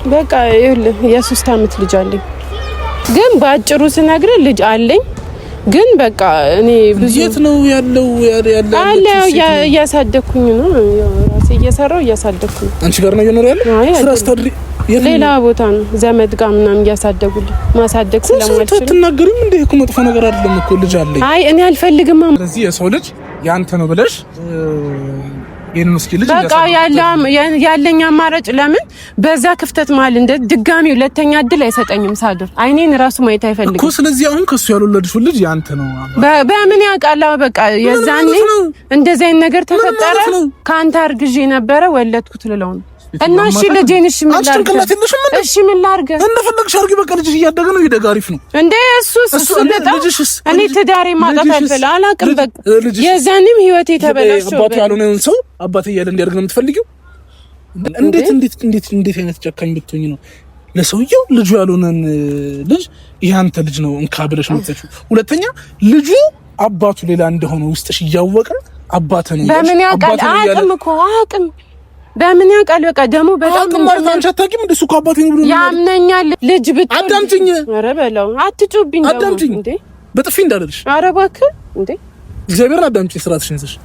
በቃ ይኸውልህ የ3 አመት ልጅ አለኝ። ግን ባጭሩ ስነግርህ ልጅ አለኝ። ግን በቃ እኔ ብዙ የት ነው ያለው እያሳደኩኝ ነው ራሴ እየሰራው እያሳደኩኝ። አንቺ ጋር ነው እየኖረ ያለው? ስራ አስተድሪ ሌላ ቦታ ነው ዘመድ ጋር ምናምን እያሳደጉልኝ ማሳደግ ስለማልችል አትናገሪም እንዴ? እኮ መጥፎ ነገር አይደለም እኮ ልጅ አለኝ። አይ እኔ አልፈልግም። ስለዚህ የሰው ልጅ ያንተ ነው ብለሽ የኔ መስኪ ልጅ በቃ ያለኝ አማራጭ ለምን በዛ ክፍተት መሀል እንደ ድጋሚ ሁለተኛ እድል አይሰጠኝም። ሳድር አይኔን ራሱ ማየት አይፈልግም እኮ። ስለዚህ አሁን ከሱ ያልወለድሽው ልጅ ያንተ ነው። በምን ያውቃል? በቃ የዛኔ እንደዚህ አይነት ነገር ተፈጠረ። ካንተ አርግዤ ነበረ ወለድኩት ልለው ነው እና እሺ ልጄን እሺ ምን ላድርግ? እንደፈለግሽ አድርጊ። በቃ ልጅሽ እያደገ ነው፣ ይደግ አሪፍ ነው እንዴ እሱ እኔ ትዳሬ ማጣት አላውቅም። በቃ የዛኔም ህይወቴ ተበላሽቶ አባቱ ያልሆነውን ሰው አባቴ እያለ እንዲያደርግ ነው የምትፈልጊው? እንዴት አይነት ጨካኝ ብትሆኚ ነው ለሰውየው ልጁ ያልሆነን ልጅ ይሄ አንተ ልጅ ነው እንካ ብለሽ የምትሰጪው? ሁለተኛ ልጁ አባቱ ሌላ እንደሆነ ውስጥሽ እያወቀ አባቴ ነው በምን ያውቃል? አያውቅም እኮ አያውቅም። በምን ያውቃል? በቃ ደግሞ በጣም አንቺ አታውቂም እንደሱ እኮ አባቴ ነው ብሎ ያምነኛል። ልጅ ብትሆን አዳምጪኝ። ኧረ በለው አትጩብኝ። አዳምጪኝ እንዴ በጥፊ እንዳልልሽ። ኧረ እባክህ እንዴ እግዚአብሔር አዳምጪኝ። ስራትሽን ይዘሽ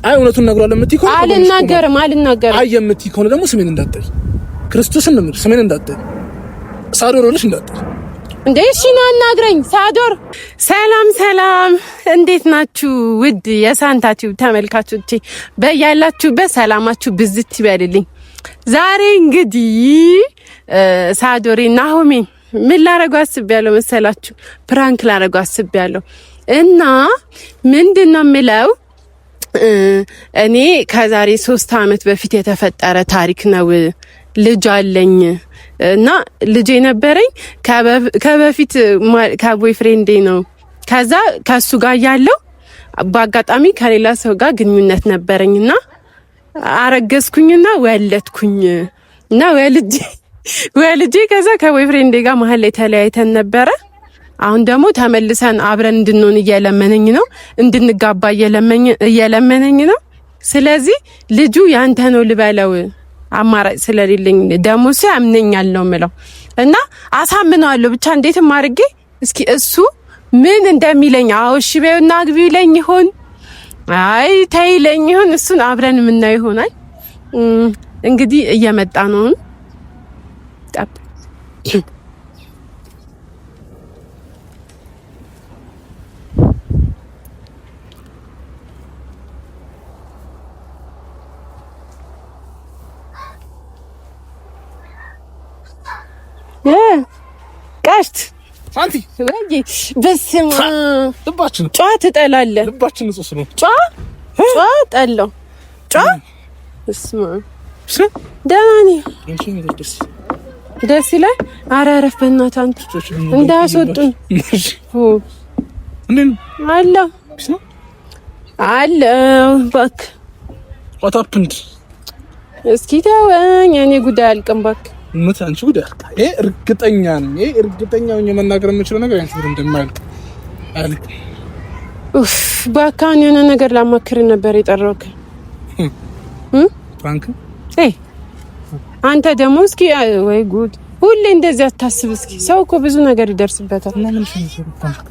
አይ እውነቱን እነግሯለሁ የምትይ ከሆነ አልናገርም። አይ የምትይ ከሆነ ደግሞ ስሜን እንዳትጠሪ፣ ክርስቶስን ነው የምልሽ። ስሜን እንዳትጠሪ፣ ሳዶርልሽ እንዳትጠሪ እንዴ። እሺ ና አናግረኝ ሳዶር። ሰላም እንዴት ናችሁ ውድ የሳንታቲው ተመልካቾቼ? በያላችሁበት ሰላማችሁ ብዝት ይበልልኝ። ዛሬ እንግዲህ ሳዶሬ ናሆሜን ምን ላረጋው አስቤያለሁ መሰላችሁ? ፕራንክ ላረጋው አስቤያለሁ እና ምንድነው የምለው እኔ ከዛሬ 3 አመት በፊት የተፈጠረ ታሪክ ነው። ልጅ አለኝ እና ልጅ የነበረኝ ከበፊት ከቦይፍሬንዴ ነው። ከዛ ከሱ ጋር ያለው በአጋጣሚ ከሌላ ሰው ጋር ግንኙነት ነበረኝና አረገዝኩኝና ወለድኩኝ እና ወልጄ ከዛ ከቦይፍሬንዴ ጋር መሀል ላይ ተለያይተን ነበረ። አሁን ደግሞ ተመልሰን አብረን እንድንሆን እየለመነኝ ነው፣ እንድንጋባ እየለመነኝ ነው። ስለዚህ ልጁ ያንተ ነው ልበለው አማራጭ ስለሌለኝ ደግሞ ያምነኛል ነው የምለው እና አሳምነዋለሁ። ብቻ እንዴትም አድርጌ እስኪ እሱ ምን እንደሚለኝ እሺ በይውና አግቢ ይለኝ ይሆን አይ ተይ ይለኝ ይሆን እሱን አብረን የምናየው ይሆናል። እንግዲህ እየመጣ ነው። ቀሽት ሳንቲ ወንጂ በስማ ልባችን ጫ ትጠላለህ። ልባችን ንጹህ ነው። ጫ ጠላው ጫ በስማ ደህና ነኝ። ደስ ይላል። ኧረ አረፍ በእናትህ አንተ እንዳያስወጡን አለው እባክህ። what happened? እስኪ ተወኝ። እኔ ጉዳይ አልቅም እባክህ። ምን አንቺ ጉዳይ አልቅ። እርግጠኛ ነኝ እርግጠኛ ነኝ መናገር የምችለው ነገር ያንቺ ጉዳይ እንደማያልቅ አልቅ። እባክህ የሆነ ነገር ላማክር ነበር የጠራሁት። ፍራንክ አንተ ደግሞ እስኪ ወይ ጉድ ሁሌ እንደዚህ አታስብ እስኪ። ሰው እኮ ብዙ ነገር ይደርስበታል። እና ምን ፍራንክ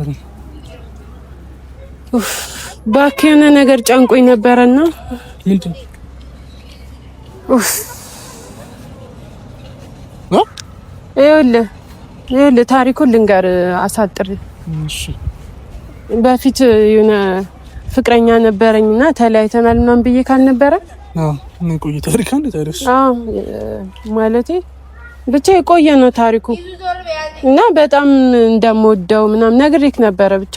እባክህ የሆነ ነገር ጨንቆኝ ነበርና ምንድን ይኸውልህ ታሪኩን ልንገር አሳጥር። እሺ በፊት የሆነ ፍቅረኛ ነበረኝና ተለያይተናል ምናምን ብዬ ካልነበረ ምን ቆይ ታሪክ አንተ ታሪክ ማለቴ ብቻ የቆየ ነው ታሪኩ እና በጣም እንደምወደው ምናምን ነግሬክ ነበረ። ብቻ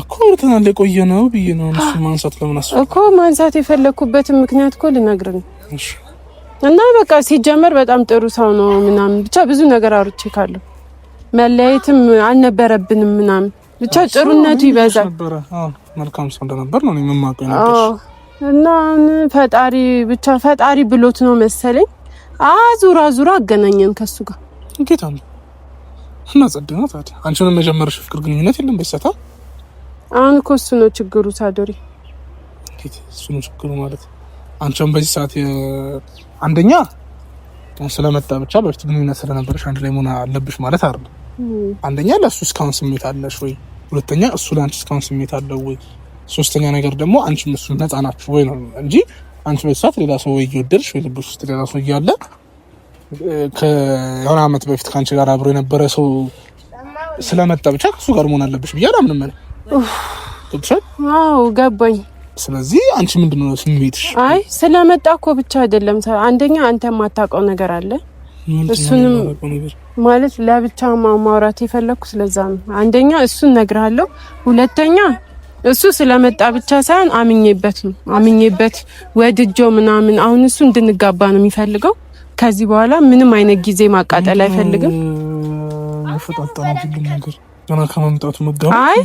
እኮ ወርተናል የቆየ ነው ብዬ ነው እሱ ማንሳት ለምን አስፈለገ እኮ ማንሳት የፈለኩበት ምክንያት እኮ ልነግርህ ነው። እሺ እና በቃ ሲጀመር በጣም ጥሩ ሰው ነው ምናምን ብቻ ብዙ ነገር አውርቼካለሁ። መለያየትም አልነበረብንም ምናምን ብቻ ጥሩነቱ ይበዛል ነበር። መልካም ሰው እንደነበር ነው የምማቀው ነበር። እና ፈጣሪ ብሎት ነው መሰለኝ አዙራ አገናኘን ከሱ ጋር። እንዴት አለ እና ጸደና ታዲያ አንቺን መጀመርሽ ፍቅር ግንኙነት የለም በሰታ። አሁን እኮ እሱ ነው ችግሩ ሳዶሪ። እንዴት እሱ ነው ችግሩ ማለት አንቺም በዚህ ሰዓት አንደኛ ስለመጣ ብቻ በፊት ግንኙነት ስለነበረሽ አንድ ላይ መሆን አለብሽ ማለት አይደለም። አንደኛ ለሱ እስካሁን ስሜት አለሽ ወይ? ሁለተኛ እሱ ለአንቺ እስካሁን ስሜት አለው ወይ? ሶስተኛ ነገር ደግሞ አንቺም እሱ ነፃ ናችሁ ወይ ነው እንጂ አንቺ በሰዓት ሌላ ሰው እየወደድሽ ወይ ልብሽ ውስጥ ሌላ ሰው እያለ ከሆነ አመት በፊት ከአንቺ ጋር አብሮ የነበረ ሰው ስለመጣ ብቻ ከሱ ጋር መሆን አለብሽ ብዬ አላምንም። አዎ ገባኝ። ስለዚህ አንቺ ምንድነው ስሜትሽ? አይ ስለመጣ እኮ ብቻ አይደለም። አንደኛ አንተ የማታውቀው ነገር አለ። እሱንም ማለት ለብቻ ማውራት የፈለኩ ስለዛ ነው። አንደኛ እሱን እነግርሃለሁ። ሁለተኛ እሱ ስለመጣ ብቻ ሳይሆን አምኜበት ወድጆ ምናምን አሁን እሱ እንድንጋባ ነው የሚፈልገው። ከዚህ በኋላ ምንም አይነት ጊዜ ማቃጠል አይፈልግም። ገና ከመምጣቱ መጋባ አይ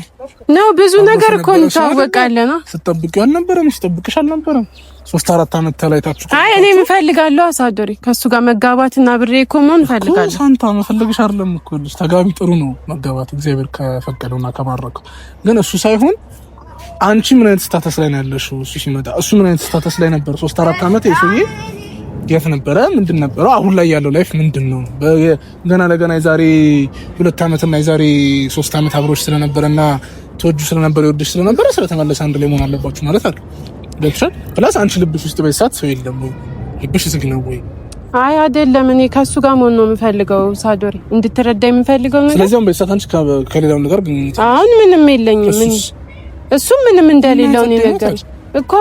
ነው ብዙ ነገር እኮ እንታወቃለን። ስትጠብቂው አልነበረም? ስትጠብቅሽ አልነበረም? 3-4 አመት ተላይታችሁ። አይ እኔ የምፈልጋለሁ አሳዶሪ ከሱ ጋር መጋባትና ብሬ እኮ መሆን እፈልጋለሁ። ሳንታ መፈልግሽ አይደለም እኮ ልጅ ተጋቢ ጥሩ ነው መጋባት እግዚአብሔር ከፈቀደውና ከባረከው። ግን እሱ ሳይሆን አንቺ ምን አይነት ስታተስ ላይ ነው ያለሽው? እሱ ሲመጣ እሱ ምን አይነት ስታተስ ላይ ነበር? 3-4 አመት የሰውዬ የት ነበረ? ምንድን ነበረ? አሁን ላይ ያለው ላይፍ ምንድነው? ገና ለገና የዛሬ 2 አመትና የዛሬ 3 አመት አብሮሽ ስለነበረና ተወጁ ስለነበረ ይወድሽ ስለነበረ ስለተመለሰ አንድ ላይ መሆን አለባችሁ ማለት አይደል? ለብቻት ፕላስ አንቺ ልብሽ ውስጥ በይሳት ሰው የለም ወይ? ልብሽ ዝግ ነው ወይ? አይ አይደለም። እኔ ከሱ ጋር መሆን ነው የምፈልገው ሳዶሪ፣ እንድትረዳ የምፈልገው ነገር። ስለዚህ በይሳት አንቺ ከሌላው ነገር ግን አሁን ምንም የለኝም። እሱ ምንም እንደሌለው ነው ነገር እኮ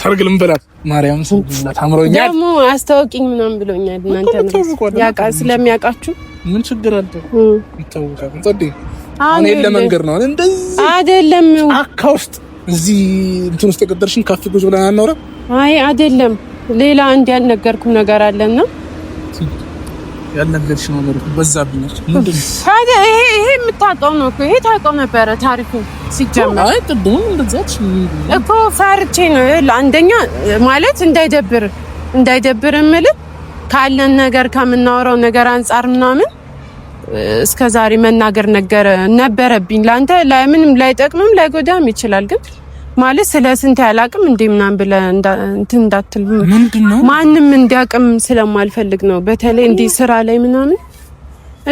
ሰርግ ልንበላት ማርያም ስንት አምሮኛል። ደግሞ አስተዋውቂኝ ምናምን ብሎኛል። እናንተ ነው ያቃ ስለሚያውቃችሁ ምን ችግር አለ? ይታወቃል። እንዴ እኔ ለመንገር ነው እንደዚህ አይደለም። አካውስት እዚህ እንትን ውስጥ የቀጠርሽን ካፌ ጉዞ ብለን አናወራ? አይ አይደለም። ሌላ አንድ ያልነገርኩ ነገር አለና ያልነገርሽ ነው ነገር በዛብኝ። ምንድነው? ይሄ የምታውቀው ነው እኮ። ይሄ ታውቀው ነበረ ታሪኩ ሲጀመር። አይ ቅድም እንደዛች እኮ ፈርቼ ነው። አንደኛ ማለት እንዳይደብር እምልህ ካለን ነገር ከምናወራው ነገር አንፃር ምናምን እስከዛሬ መናገር ነበረብኝ። ላንተ ምንም ላይጠቅምም ላይጎዳም ይችላል። ግን ማለት ስለ ስንት ያላቅም እንዴ ምናምን ብለህ እንትን እንዳትል ማንም እንዲያቅም ስለማልፈልግ ነው። በተለይ እንዲህ ስራ ላይ ምናምን።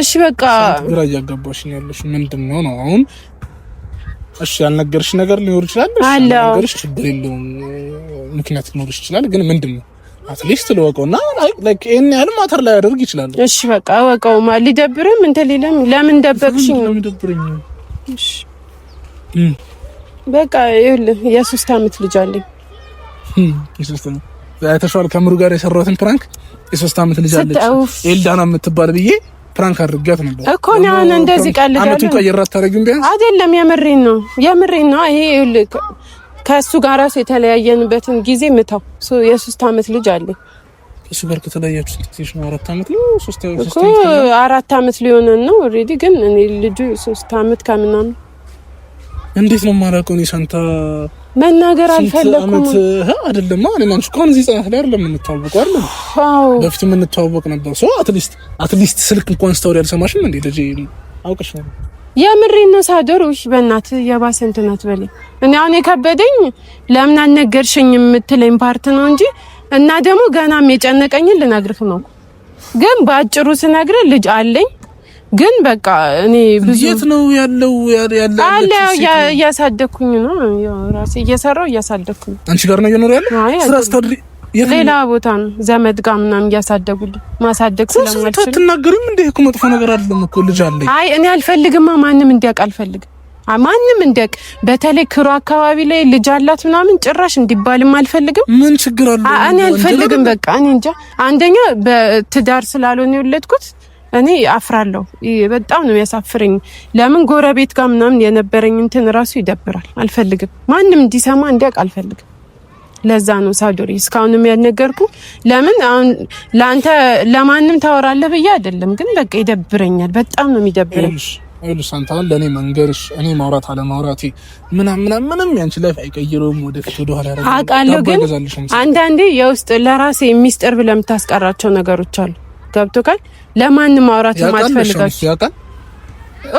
እሺ በቃ ግራ እያጋባሽኝ ያለሽ ምንድነው ነው አሁን? እሺ ያልነገርሽ ነገር ሊኖር ይችላል። እሺ ነገርሽ ችግር የለውም ምክንያት ሊኖርሽ ይችላል። ግን ምንድነው አትሊስት ለወቀውና ላይክ እኔ ያለ ማተር ላይ ያደርግ ይችላል። እሺ በቃ ወቀው ሊደብርም እንትን ሊለም ለምን ደበቅሽኝ ነው የሚደብረኝ? እሺ በቃ ይኸውልህ የ3 አመት ልጅ አለኝ። የ3 አመት አይተሽዋል? ከምሩ ጋር የሰራሁትን ፕራንክ የ3 አመት ልጅ አለች ኤልዳና የምትባል ብዬ ፕራንክ አድርጋት ነበር እኮ ነው። እንደዚህ ቀልዳለሁ አመቱን ቀየራት ታረጊም ቢያንስ አይደለም። የምሬን ነው። ይሄ ይኸውልህ ከሱ ጋር ራስ የተለያየንበትን ጊዜ ምታው። የ3 አመት ልጅ አለኝ። እሱ ጋር ከተለያያችሁ ትንሽ ነው 4 አመት ነው 3 አመት እኮ 4 አመት ሊሆነን ነው ኦሬዲ። ግን እኔ ልጁ 3 አመት ከምናምን እንዴት ነው የማላውቀው? እኔ ሳንታ መናገር አልፈለኩም አይደለም። እኔ አንቺ እኮ እዚህ ጽናት ላይ አይደለም የምንተዋወቀው አይደል? አዎ በፊት የምንተዋወቅ ነበር። አትሊስት ስልክ እንኳን ስታወሪ አልሰማሽም እንዴ? ልጄ አውቀሽ ነው የምሬን ነው ሳዶሮሽ። በእናትህ የባሰ እንትን አትበለኝ። እኔ አሁን የከበደኝ ለምን አልነገርሽኝ የምትለኝ ፓርት ነው እንጂ እና ደግሞ ገናም የጨነቀኝን ልነግርህ ነው። ግን በአጭሩ ስነግርህ ልጅ አለኝ። ግን በቃ እኔ ብዙ የት ነው ያለው እያሳደኩኝ ነው። ያው ራሴ እየሰራው እያሳደኩኝ። አንቺ ጋር ነው እየኖር ያለው? ስራ አስተድሪ ሌላ ቦታ ነው ዘመድ ጋር ምናምን እያሳደጉልኝ። ማሳደግ ስለማልችል አትናገሪም እንዴ? እኮ መጥፎ ነገር አይደለም እኮ ልጅ አለኝ። አይ እኔ አልፈልግማ ማንም እንዲያውቅ አልፈልግም። ማንም እንዲያውቅ በተለይ ክሩ አካባቢ ላይ ልጅ አላት ምናምን ጭራሽ እንዲባልም አልፈልግም። ምን ችግር አለው? እኔ አልፈልግም። በቃ እኔ እንጃ። አንደኛ በትዳር ስላልሆነ የወለድኩት እኔ አፍራለሁ። በጣም ነው የሚያሳፍረኝ። ለምን ጎረቤት ጋር ምናምን የነበረኝ እንትን ራሱ ይደብራል። አልፈልግም። ማንም እንዲሰማ እንዲያውቅ አልፈልግም። ለዛ ነው ሳዶሪ እስካሁንም ያልነገርኩ። ለምን አሁን ላንተ ለማንም ታወራለህ ብዬ አይደለም፣ ግን በቃ ይደብረኛል። በጣም ነው የሚደብረኝ። አይሉስ አንታን ለኔ መንገርሽ እኔ ማውራት አለ ማውራቴ ምንም ያንቺ ላይፍ አይቀይረውም። ወደፊት ወደ ኋላ ያደርጋል አውቃለሁ። ግን አንዳንዴ የውስጥ ለራሴ ሚስጥር ብለህ የምታስቀራቸው ነገሮች አሉ። ገብቶካል? ለማንም ማውራት የማትፈልጋቸው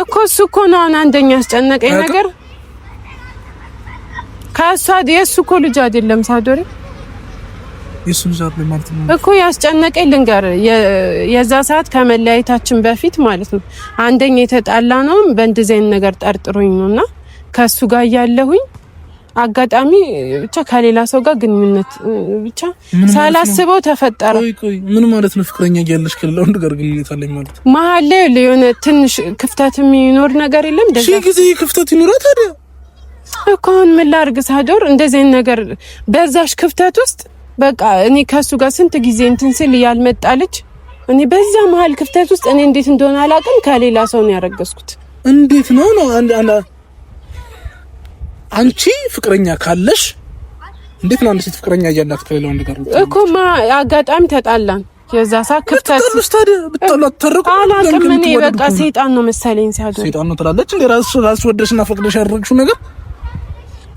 እኮ እሱ እኮ ነው አንደኛ ያስጨነቀኝ ነገር። ከሷ የሱ እኮ ልጅ አይደለም ሳዶሪ። የሱ ልጅ አይደለም ማለት ነው እኮ ያስጨነቀኝ ልንገር የዛ ሰዓት ከመለያየታችን በፊት ማለት ነው አንደኛ የተጣላ ነው በእንደዚህ አይነት ነገር ጠርጥሮኝ ነውና ከሱ ጋር ያለሁኝ አጋጣሚ ብቻ ከሌላ ሰው ጋር ግንኙነት ብቻ ሳላስበው ተፈጠረ። ቆይ ምን ማለት ነው? ፍቅረኛ ያለሽ ከሌላ ወንድ ጋር ግንኙነት አለኝ ማለት መሀል ላይ የሆነ ትንሽ ክፍተት የሚኖር ነገር የለም? እሺ ጊዜ ክፍተት ይኖራል ታዲያ እኮ አሁን ምን ላድርግ ሳዶር እንደዚህ አይነት ነገር በዛሽ ክፍተት ውስጥ በቃ እኔ ከሱ ጋር ስንት ጊዜ እንትን ስል ያልመጣለች እኔ በዛ መሀል ክፍተት ውስጥ እኔ እንዴት እንደሆነ አላውቅም ከሌላ ሰው ነው ያረገዝኩት። እንዴት ነው አንቺ ፍቅረኛ ካለሽ እንዴት ነው አንድ ሴት ፍቅረኛ ያላት ከሌላ ወንድ ጋር እኮ አጋጣሚ ተጣላን የዛ ሰዓት ክፍተት ውስጥ ታዲያ ብትጣላት ተረቁ አላውቅም እኔ በቃ ሰይጣን ነው መሰለኝ ሳዶር ሰይጣን ነው ትላለች እንዴ ራስ ወደሽና ፈቅደሽ ያደረግሽው ነገር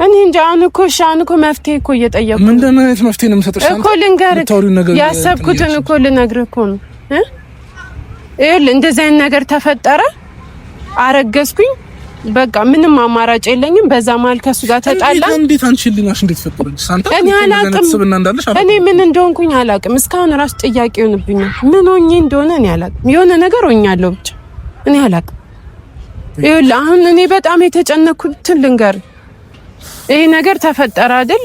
እኔ እንጃ አሁን እኮ መፍትሄ እኮ እየጠየቁ ምንድነው አይነት መፍትሄ ነው የምሰጥሽ እኮ ልንገርህ ያሰብኩትን እኮ ልነግርህ እኮ ነው ይኸውልህ እንደዚህ አይነት ነገር ተፈጠረ አረገዝኩኝ በቃ ምንም አማራጭ የለኝም በዛ መሀል ከሱ ጋር ተጣላ እንዴት አንቺ ልናሽ እንዴት ፈቀደልሽ ሳንታ እኔ አላውቅም እኔ ምን እንደሆንኩኝ አላውቅም እስካሁን ራስ ጥያቄ ሆነብኛል ምን ሆኜ እንደሆነ እኔ አላውቅም የሆነ ነገር ሆኛለሁ ብቻ እኔ አላውቅም ይኸውልህ አሁን እኔ በጣም የተጨነኩትን ልንገርህ ይሄ ነገር ተፈጠረ አይደል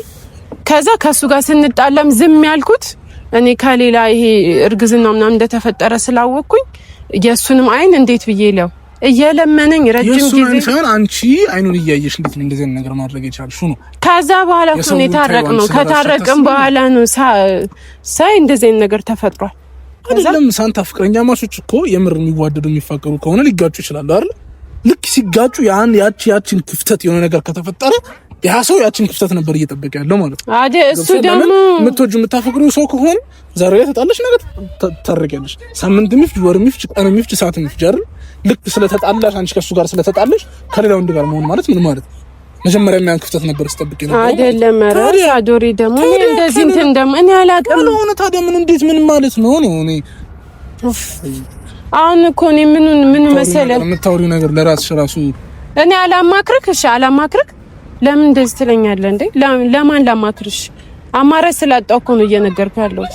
ከዛ ከሱ ጋር ስንጣላም ዝም ያልኩት እኔ ከሌላ ይሄ እርግዝና ምናምን እንደተፈጠረ ስላወቅኩኝ የሱንም አይን እንዴት ብዬ ለው እየለመነኝ ረጅም ጊዜ ሳይሆን አንቺ አይኑን እያየሽ እንዴት ነው እንደዚህ ነገር ማድረግ የቻልሽው ነው ከዛ በኋላ እኮ ነው የታረቅነው ከታረቅን በኋላ ነው ሳይ እንደዚህ ነገር ተፈጥሯል አይደለም ሳንታ ፍቅረኛ ማቾች እኮ የምር የሚዋደዱ የሚፋቀሩ ከሆነ ሊጋጩ ይችላል አይደል ልክ ሲጋጩ ያቺን ክፍተት የሆነ ነገር ከተፈጠረ ያ ሰው ያቺን ክፍተት ነበር እየጠበቀ ያለው ማለት ነው አይደል እሱ ደግሞ የምትወጂው የምታፈቅሪው ሰው ከሆነ ዛሬ ላይ ተጣለሽ ነገር ታረቂያለሽ ሳምንት የሚፍጅ ወር የሚፍጅ ቀን የሚፍጅ ሰዓት የሚፍጅ አይደል ልክ ስለተጣላሽ አንቺ ከሱ ጋር ስለተጣላሽ ከሌላ ወንድ ጋር መሆን ማለት ምን ማለት መጀመሪያ ያን ክፍተት ነበር ስጠብቅ ነበር አይደለም ራስ አዶሪ ደግሞ እንደዚህ እንትን ደግሞ እኔ አላውቅም ነው ታዲያ ምን እንዴት ምን ማለት ነው እኔ አሁን እኮ እኔ ምን መሰለህ የምታወሪው ነገር ለራስሽ ራሱ እኔ አላማክርክ እሺ አላማክርክ ለምን እንደዚህ ትለኛለህ እንዴ ለማን ላማክርሽ አማራጭ ስላጣው እኮ ነው እየነገርኩ ያለሁት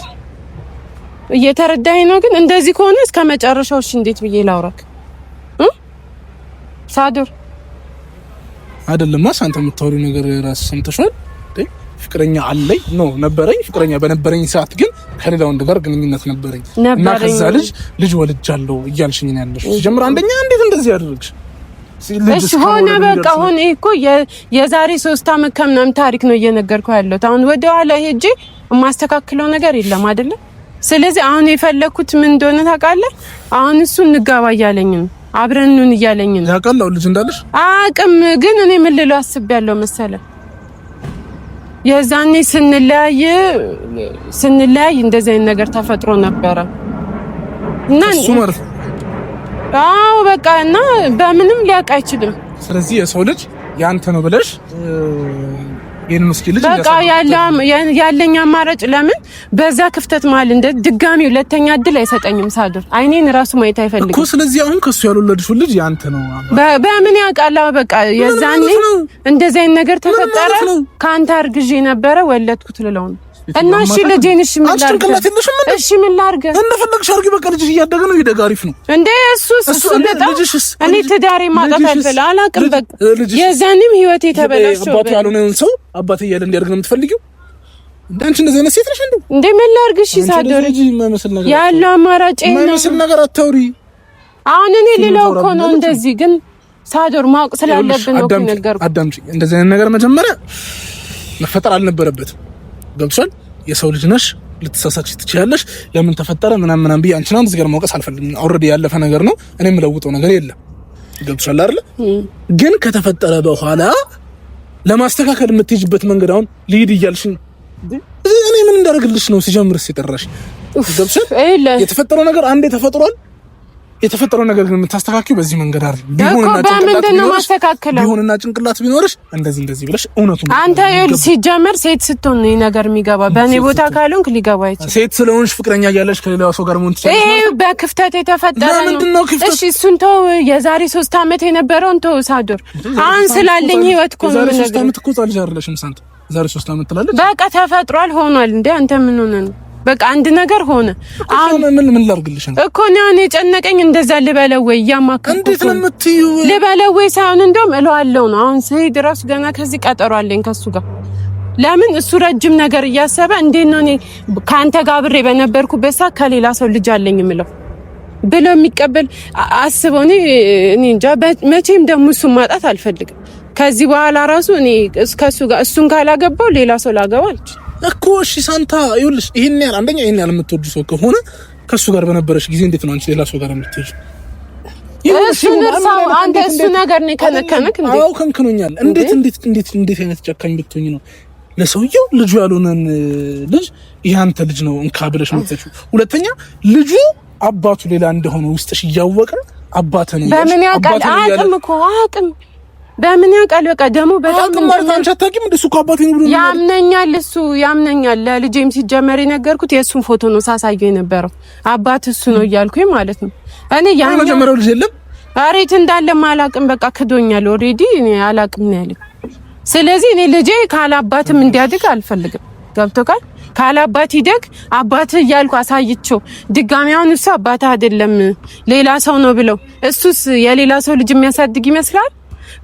እየተረዳኸኝ ነው ግን እንደዚህ ከሆነ እስከ መጨረሻው እሺ እንዴት ብዬ ላውራክ ሳዶር አይደለም ሳንተ የምታወሪው ነገር ራስ ሰምተሻል ፍቅረኛ አለኝ ነው ነበረኝ ፍቅረኛ በነበረኝ ሰዓት ግን ከሌላ ወንድ ጋር ግንኙነት ነበረኝ እና ከዛ ልጅ ወልጃለሁ እያልሽኝ ነው ያለሽ ጀምር አንደኛ እንዴት እንደዚህ ያደርግሽ እሺ ሆነ በቃ ሆነ እኮ የዛሬ 3 አመት ከምናምን ታሪክ ነው እየነገርኩ ያለሁት አሁን ወደ ኋላ ሄጄ የማስተካክለው ነገር የለም አይደለ ስለዚህ አሁን የፈለኩት ምን እንደሆነ ታውቃለህ አሁን እሱ እንጋባ እያለኝ ነው አብረን እንሁን እያለኝ ነው ያውቃል ልጅ እንዳለሽ አቅም ግን እኔ ምን ልለው አስቤያለሁ መሰለህ የዛኔ ስንለያይ እንደዚህ አይነት ነገር ተፈጥሮ ነበረ እና እሱ ማለት አዎ በቃ እና በምንም ሊያውቅ አይችልም ስለዚህ የሰው ልጅ ያንተ ነው ብለሽ የኔ መስኪን ልጅ በቃ ያለኝ አማራጭ ለምን በዛ ክፍተት መሀል እንደ ድጋሚ ሁለተኛ እድል አይሰጠኝም ሳዶር አይኔን ራሱ ማየት አይፈልግም እኮ ስለዚህ አሁን ከሱ ያልወለድሽው ልጅ ያንተ ነው በምን ያውቃል በቃ የዛኔ እንደዚህ አይነት ነገር ተፈጠረ ካንተ አርግዤ ነበረ ወለድኩት ልለው ነው እና እሺ ልጄን እሺ ምን ላድርግ እንደፈለግሽ አርጊ በቃ ልጅሽ እያደገ ነው ይደጋ አሪፍ ነው እንዴ እሱ በጣም እኔ ትዳሬ ማጣት አልፈላ አላውቅም በቃ የዛኔም ህይወቴ ተበላሽቶ አባቱ ያልሆነውን ሰው አባቴ እያለ እንዲያደርግ ነው የምትፈልጊው እንዳንቺ እንደዚህ አይነት ሴት ነሽ እንዴ ምን ላድርግ እሺ ሳዶር ያለው አማራጭ ነው የማይመስል ነገር አታውሪ አሁን እኔ ልለው እኮ ነው እንደዚህ ግን ሳዶር ማወቅ ስላለብን ነው ነገርኩ አዳምጪ እንደዚህ አይነት ነገር መጀመሪያ መፈጠር አልነበረበትም ገብቶሻል የሰው ልጅ ነሽ ልትሳሳች ትችያለሽ ለምን ተፈጠረ ምናምን ብዬ አንቺን አንድ ነገር ማውቀስ አልፈልግም ኦሬዲ ያለፈ ነገር ነው እኔ የምለውጠው ነገር የለም ገብቶሻል አይደል ግን ከተፈጠረ በኋላ ለማስተካከል የምትሄጂበት መንገድ አሁን ልሂድ እያልሽ እኔ ምን እንዳደርግልሽ ነው ሲጀምርስ የጠራሽ ገብቶሻል የተፈጠረው ነገር አንዴ ተፈጥሯል የተፈጠረው ነገር ግን የምታስተካክዩ በዚህ መንገድ አይደል ቢሆንና ጭንቅላት ቢኖርሽ እንደዚህ ብለሽ እውነቱን አንተ ሲጀመር ሴት ስትሆን ነው ነገር የሚገባ በእኔ ቦታ ካልሆንክ ሊገባ አይችልም ሴት ስለሆንሽ ፍቅረኛ ያለሽ ከሌላ ሰው ጋር ምን ትችላለሽ ይሄ በክፍተት የተፈጠረ ነው እሺ እሱን ተው የዛሬ 3 አመት የነበረውን ተው ሳዶር አሁን ስላለኝ ህይወት እኮ ነው የዛሬ 3 አመት እኮ ጻልሽ አይደለሽም ሳንት ዛሬ 3 አመት ትላለች። በቃ ተፈጥሯል ሆኗል እንዴ አንተ ምን ሆነ ነው? በቃ አንድ ነገር ሆነ። አሁን ምን ላድርግልሽ ነው እኮ ነው የጨነቀኝ። እንደዛ ልበለው ወይ ያማከርኩ እንዴት ነው የምትይው? ልበለው ወይ ሳይሆን እንደውም እለዋለሁ ነው። አሁን ስሄድ እራሱ ገና ከዚህ ቀጠሮ አለኝ ከሱ ጋር። ለምን እሱ ረጅም ነገር እያሰበ እንዴት ነው እኔ ካንተ ጋር አብሬ በነበርኩበት ሰዓት ከሌላ ሰው ልጅ አለኝ የምለው ብሎ የሚቀበል አስበው። እኔ እንጃ መቼም ደግሞ እሱን ማጣት አልፈልግም። ከዚህ በኋላ ራሱ እኔ ከሱ ጋር እሱን ካላገባው ሌላ ሰው ላገባል እኮ። እሺ ሳንታ ይኸውልሽ፣ ይሄን ያህል አንደኛ ይሄን ያህል የምትወዱ ሰው ከሆነ ከሱ ጋር በነበረሽ ጊዜ እንዴት ነው አንቺ ሌላ ሰው ጋር የምትሄጂው? እሱን እርሳው አንተ። እሱ ነገር ነው ከነከነክ እንዴ? አዎ ከንክኖኛል። እንዴት አይነት ጨካኝ ብትሆኚ ነው ለሰውየው ልጁ ያልሆነን ልጅ ይሄ አንተ ልጅ ነው እንካ ብለሽ የምትሰጪው? ሁለተኛ ልጁ አባቱ ሌላ እንደሆነ ውስጥሽ እያወቀ አባተ ነው በምን ያውቃል? አቅም እኮ አቅም በምን ያውቃል? በቃ ደግሞ በጣም ማለት አንቺ አታውቂም እንደ እሱ እኮ አባቴ ነው ብሎ ያምነኛል። እሱ ያምነኛል። ለልጄም ሲጀመር የነገርኩት የእሱን ፎቶ ነው ሳሳየው የነበረው አባት እሱ ነው እያልኩኝ ማለት ነው። እኔ ያን መጀመሪያው ልጅ የለም አሬት እንዳለም አላቅም። በቃ ክዶኛል ኦሬዲ። እኔ አላቅም ነው ያለኝ። ስለዚህ እኔ ልጄ ካላባትም እንዲያድግ አልፈልግም። ገብቶካል? ካላባት ይደግ አባት እያልኩ አሳይቼው ድጋሚ አሁን እሱ አባት አይደለም ሌላ ሰው ነው ብለው እሱስ የሌላ ሰው ልጅ የሚያሳድግ ይመስላል?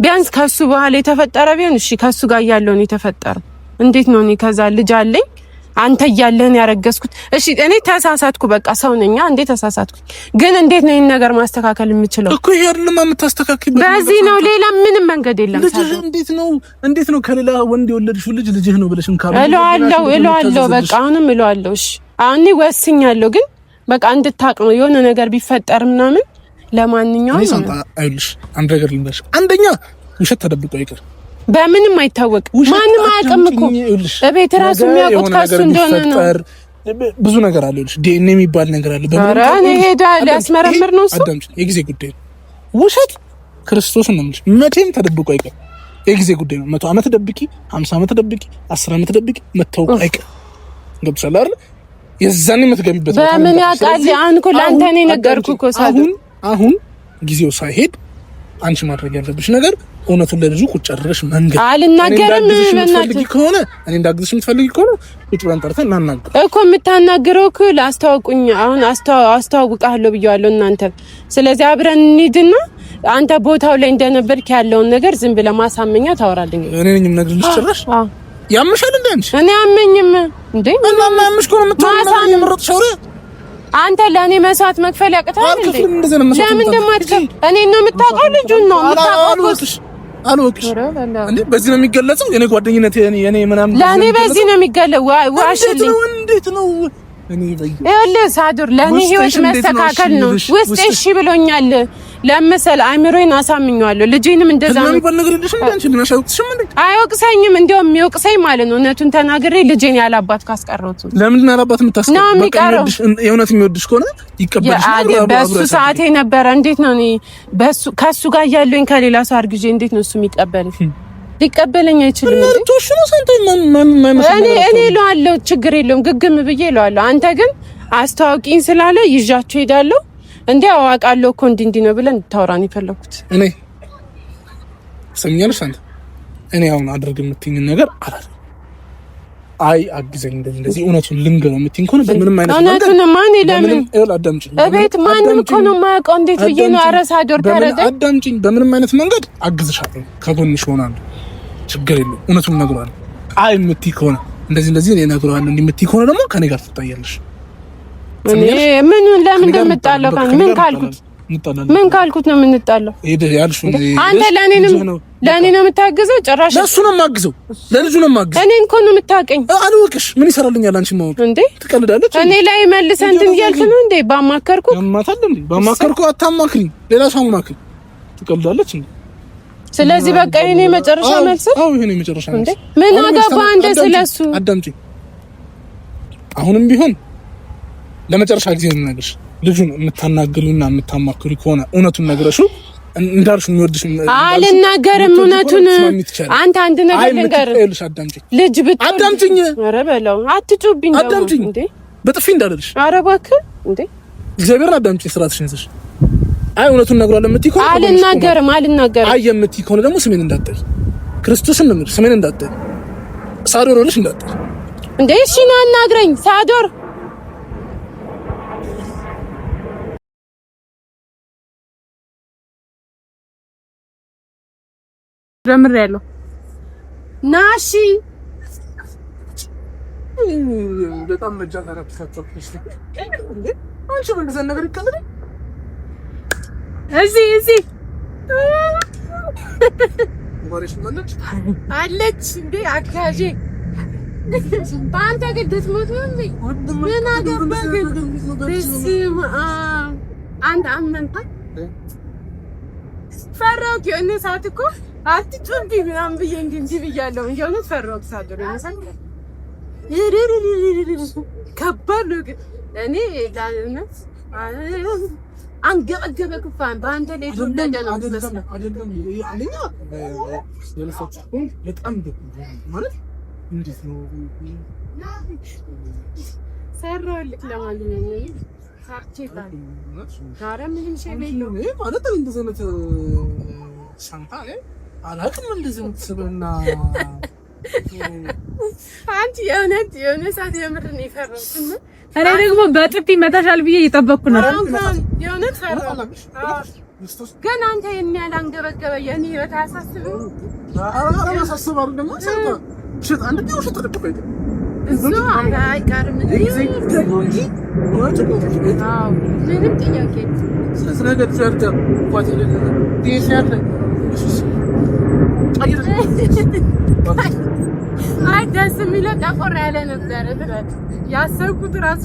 ቢያንስ ከሱ በኋላ የተፈጠረ ቢሆን እሺ፣ ከሱ ጋር ያለው ነው የተፈጠረ። እንዴት ነው እኔ ከዛ ልጅ አለኝ አንተ እያለህን ያረገዝኩት? እሺ እኔ ተሳሳትኩ፣ በቃ ሰው ነኝ እንዴ ተሳሳትኩ። ግን እንዴት ነው ይሄን ነገር ማስተካከል የምችለው? እኮ ይሄ አይደለም የምታስተካክለው። በዚህ ነው፣ ሌላ ምንም መንገድ የለም። ልጅ እንዴት ነው ከሌላ ወንድ የወለድሽው ልጅ ልጅህ ነው ብለሽ እንካሉ እለዋለሁ። በቃ አሁንም እለዋለሁ። እሺ አሁን ወስኛለሁ፣ ግን በቃ እንድታቅ ነው የሆነ ነገር ቢፈጠር ምናምን። ለማንኛውም እኔ ሳንታ አይልሽ አንድ ነገር ልንገርሽ። አንደኛ ውሸት ተደብቆ ይቅር በምንም አይታወቅም። ማንም አያውቅም እኮ በቤት ራሱ የሚያውቁት ከሱ እንደሆነ ነው። ብዙ ነገር አለ። ልጅ ዲኤንኤ የሚባል ነገር አለ። በመረን ይሄዳል ያስመረምር ነው እሱ። አዳምጪ፣ የጊዜ ጉዳይ ነው። ውሸት ክርስቶስን ነው የምልሽ፣ መቼም ተደብቆ አይቀር። የጊዜ ጉዳይ ነው። 100 ዓመት ደብቂ፣ 50 ዓመት ደብቂ፣ 10 ዓመት ደብቂ፣ መታወቅ አይቀር። ገብቶሻል አይደል? የዛኔ የምትገቢበት በምን ያውቃል? አሁን እኮ ለአንተ ነው የነገርኩህ እኮ ሳዱ። አሁን ጊዜው ሳይሄድ አንቺ ማድረግ ያለብሽ ነገር እውነቱን ለልጁ ቁጭ አድርገሽ መንገር። አልናገርም የምትፈልጊ ከሆነ እኔ እንዳግዝሽ የምትፈልጊ ከሆነ ቁጭ ብለን ጠርተን እናናግር እኮ። የምታናግረው እኮ ላስተዋውቁኝ፣ አሁን አስተዋውቃለሁ ብያለሁ እናንተ። ስለዚህ አብረን እንሂድና አንተ ቦታው ላይ እንደነበርክ ያለውን ነገር ዝም ብለህ ማሳመኛ ታወራልኝ። እኔ ነኝ የምነግርልሽ። ጭራሽ ያምሻል እንዴ አንቺ? እኔ አመኝም እንዴ? እና ማምሽ እኮ ነው የምትሆነው። የምረጥሽ አውሬ አንተ ለኔ መስዋዕት መክፈል ያቅታል እንዴ? ለምን እንደማትከፍል እኔ ነው የምታውቀው፣ ልጁን ነው የምታውቀው። አልወቅሽ እንዴ? በዚህ ነው የሚገለጸው የኔ ጓደኝነት የኔ ምናምን ለኔ በዚህ ነው የሚገለጸው። ዋሽልኝ። እንዴት ነው እኔ ይኸውልህ ሳዱር፣ ለኔ ህይወት መስተካከል ነው ውስጤ እሺ ብሎኛል። ለምሳሌ አይምሮዬን አሳምኘዋለሁ። ልጄንም እንደዛ ነው የሚባል ነገር ልሽም እንዴ? አንቺ ልናሻውቅሽም እንዴ? አይወቅሰኝም። እንደውም የሚወቅሰኝ ማለት ነው እውነቱን ተናግሬ ልጄን ያላባት ካስቀረውት። ለምን ያላባት የምታስቀረው? በቃ የእውነት የሚወድሽ ከሆነ ይቀበልሽ ነው። በሱ ሰዓት የነበረ እንዴት ነው እኔ ከሱ ጋር ያለኝ ከሌላ ሰው አርግዤ እንዴት ነው እሱ የሚቀበልኝ? ሊቀበለኝ አይችልም እንዴ? እኔ እለዋለሁ፣ ችግር የለውም ግግም ብዬ እለዋለሁ። አንተ ግን አስተዋውቂኝ ስላለ ይዣቸው ሄዳለሁ። እንዴ አዋቃለሁ እኮ እንዲህ ነው ብለን እንድታወራን የፈለኩት እኔ ሰምኛለሽ። አንተ እኔ አሁን አድርግ የምትይኝ ነገር አላለ። አይ አግዘኝ እንደዚህ እውነቱን ልንገረው የምትይኝ ከሆነ በምንም አይነት እውነቱን ማን ለምን አዳምጪኝ። እቤት ማንም እኮ ነው የማያውቀው። እንዴት ብዬ ነው አረሳዶር ተረደ? አዳምጪኝ። በምንም አይነት መንገድ አግዝሻለሁ፣ ከጎንሽ ሆናለሁ። ችግር የለውም። እውነቱን እነግረዋለሁ። አይ የምትይ ከሆነ እንደዚህ እኔ እነግረዋለሁ። እንዲህ የምትይ ከሆነ ደግሞ ከኔ ጋር ትታያለሽ። እኔ ምን ለምን እንደምጣለው ምን ካልኩት ነው የምንጣለው? አንተ ለኔ ነው የምታግዘው? ጭራሽ ለሱ ነው የማግዘው፣ ለልጁ ነው የማግዘው። እኔን እኮ ነው የምታቀኝ። አልወቅሽ ምን ይሰራልኛል? አንቺ ማወቅ እንዴ? ትቀልዳለች። እኔ ላይ መልሰህ እንትን እያልክ ነው እንዴ? ባማከርኩ ባማከርኩ አታማክሪኝ፣ ሌላ ሰው አማክሪ። ትቀልዳለች እንዴ? ስለዚህ በቃ የኔ መጨረሻ መልስ። አዎ ይሄ ነው መጨረሻ መልስ። ምን አገባ አንተ ስለሱ? አዳምጪኝ። አሁንም ቢሆን ለመጨረሻ ጊዜ ነው የምነግርሽ። ልጁን የምታናግሪውና የምታማክሪ ከሆነ እውነቱን ነግረሽው እንዳልሽ የሚወድሽ አልናገርም። እውነቱን አንተ አንድ ነገር ልንገርህ። አዳምጪኝ። ልጅ አዳምጪኝ። ኧረ በለው አትጩብኝ። አዳምጪኝ እንዴ! በጥፊ እንዳልልሽ። ኧረ እባክህ እንዴ! እግዚአብሔርን አዳምጪኝ። ስራትሽን ይዘሽ አይ እውነቱን ነግሯል የምትይ ከሆነ አልናገርም። አይ የምትይ ከሆነ ደግሞ ስሜን እንዳትጠሪ። ክርስቶስን ነው የምልሽ፣ ስሜን እንዳትጠሪ። ሳዶር ሆነሽ እንዳት እንዴ? እሺ ና አናግረኝ ሳዶር። ጀምሬያለሁ ና እሺ። በጣም መጃታ ረብሻቸው እንዴ? አንቺ ምን እንደዛ ነገር ይከምል እዚህ ወሬሽ ማለት አለች እንዴ? አካጄ በአንተ ግን ትሞት ምን አገባህ ግን? በስመ አብ አንድ አመንታ ፈራሁ። የሆነ ሰዓት እኮ አትጩምቢ ምናምን ብዬ እንዲህ ብያለሁ። የእውነት ፈራሁ። ሳዶር ይመስል ከባድ ነው ግን እኔ ለእውነት አንገበገበ ክፋን በአንተ ላይ ዱለደ ነው መስሎኝ አይደለም። አንደኛ የለፈችኩኝ በጣም ማለት እንዴት ነው ሰራልክ ለማንኛውም ሳርቼታል ጋራ ምንም ሸበይ ነው ማለት እንደዚህ አይነት ሳንታ አላውቅም። እንደዚህ አይነት ስብና አንቺ የሆነ ሰዓት የምር ነው የፈራሁት። እኔ ደግሞ በጥፊ መታሻል ብዬ እየጠበቅኩ ነው። የእውነት ፈራሁ። ግን አንተ የሚያል አንገበገበ የኔ ህይወት አያሳስብም? አያሳስብም ደግሞ ሳንታ ሽት አንድ ነው ሽት ተደብቀኝ እሱ አይቀርም እንጂ ምንም ጥያቄ ስለነገር ጀርዳ ቋት ዲሽያት አይ ደስ የሚለው ጠቆር ያለ ነበረ ትላት ያሰብኩት ራሱ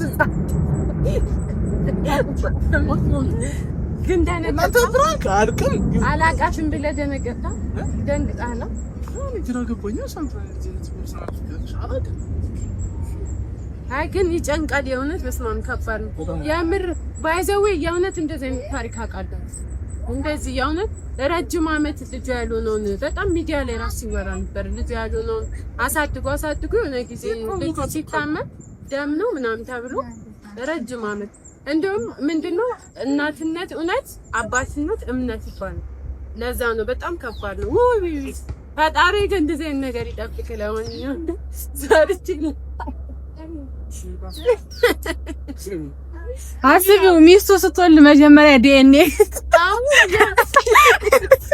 ግን ደነገጣ ፍራንክ አልከም አላቃትም ብለህ ደነገጣ ደንግጣና አይ ግን ይጨንቃል። የእውነት በስመ አብ ከባድ ነው የምር ባይዘዌ የእውነት እንደዚህ አይነት ታሪክ አውቃለሁ። እንደዚህ የእውነት ረጅም ዓመት ልጅ ያልሆነውን በጣም ሚዲያ ላይ ራስ ሲወራ ነበር። ልጅ ያልሆነውን አሳድጎ የሆነ ጊዜ ልጅ ሲታመም ደም ነው ምናምን ተብሎ ረጅም ዓመት እንደውም ምንድነው እናትነት እውነት አባትነት እምነት ይባላል። ለዛ ነው በጣም ከባድ ነው። ውይ ፈጣሪ ግን እንደዚህ አይነት ነገር ይጠብቅ። ለማንኛውም ዛሬ አስቢው ሚስቱ ስትወልድ መጀመሪያ ዲኤንኤ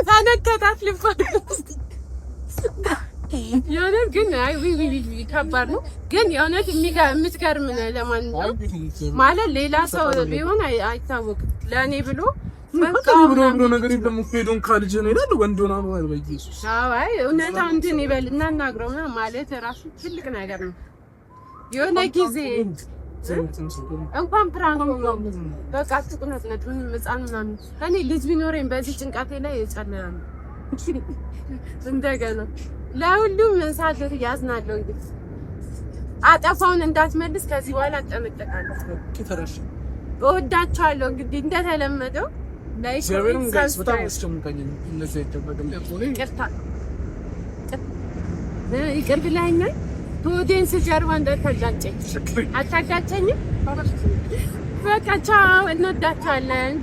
ታነከታት ልባል የሆነ ግን አይ ዊ ከባድ ነው ግን የእውነት የምትገርም ነው። ለማንኛውም ማለት ሌላ ሰው ቢሆን አይታወቅም። ለእኔ ብሎ በቃ ብሎ ነገር የለም እኮ ሄዶን ካልጅ ነው ይላል ወንድ ሆና ነው አይደል? በኢየሱስ አይ እውነታው እንትን ይበል እናናግረው ማለት ራሱ ትልቅ ነገር ነው። የሆነ ጊዜ እንኳን ፕራንክ ነው በቃ ጥቁነት ነው ህፃን ምናምን እኔ ልጅ ቢኖረኝ በዚህ ጭንቃቴ ላይ ይጨልላል። እንደገና ለሁሉም እንሳደር ያዝናለሁ። እንግዲህ አጠፋውን እንዳትመልስ ከዚህ በኋላ አጠመጠቃለሁ። እወዳቸዋለሁ። እንግዲህ እንደተለመደው ላይክ በጣም አስጨምቀኝ እንደዚህ አይደረግም። ይቅር ብለኸኛል። ኦዲየንስ ጀርባ እንዳታጋጨኝ አታጋጨኝም። በቃ ቻው፣ እንወዳቸዋለን።